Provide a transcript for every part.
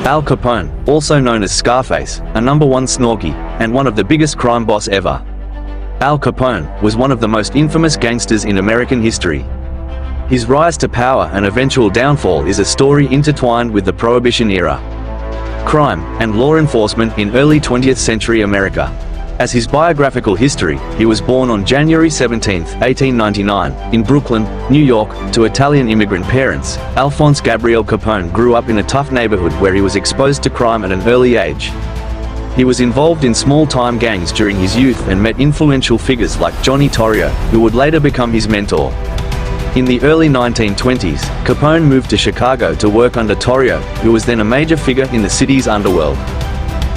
Al Capone, also known as Scarface, a #1 snorky, and one of the biggest crime boss ever. Al Capone was one of the most infamous gangsters in American history. His rise to power and eventual downfall is a story intertwined with the Prohibition era, crime, and law enforcement in early 20th century America. As his biographical history, he was born on January 17, 1899, in Brooklyn, New York, to Italian immigrant parents. Alphonse Gabriel Capone grew up in a tough neighborhood where he was exposed to crime at an early age. He was involved in small-time gangs during his youth and met influential figures like Johnny Torrio, who would later become his mentor. In the early 1920s, Capone moved to Chicago to work under Torrio, who was then a major figure in the city's underworld.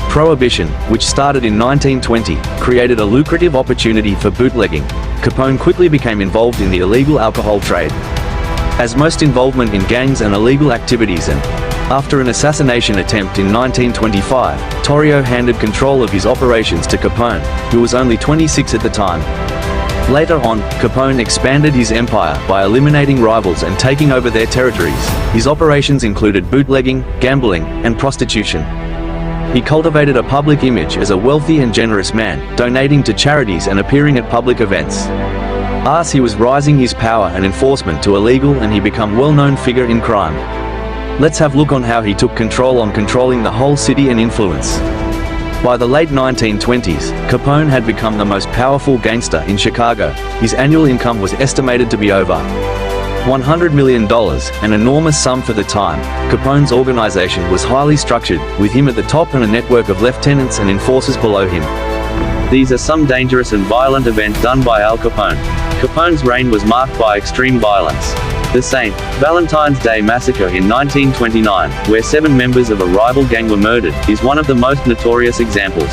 Prohibition, which started in 1920, created a lucrative opportunity for bootlegging. Capone quickly became involved in the illegal alcohol trade. As most involvement in gangs and illegal activities and, after an assassination attempt in 1925, Torrio handed control of his operations to Capone, who was only 26 at the time. Later on, Capone expanded his empire by eliminating rivals and taking over their territories. His operations included bootlegging, gambling, and prostitution. He cultivated a public image as a wealthy and generous man, donating to charities and appearing at public events. As he was rising his power and enforcement to illegal, and he became a well-known figure in crime. Let's have a look on how he took control on controlling the whole city and influence. By the late 1920s, Capone had become the most powerful gangster in Chicago. His annual income was estimated to be over $100 million, an enormous sum for the time. Capone's organization was highly structured, with him at the top and a network of lieutenants and enforcers below him. These are some dangerous and violent events done by Al Capone. Capone's reign was marked by extreme violence. The St. Valentine's Day Massacre in 1929, where 7 members of a rival gang were murdered, is one of the most notorious examples.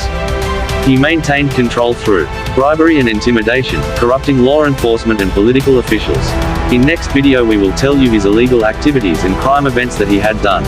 He maintained control through bribery and intimidation, corrupting law enforcement and political officials. In next video we will tell you his illegal activities and crime events that he had done.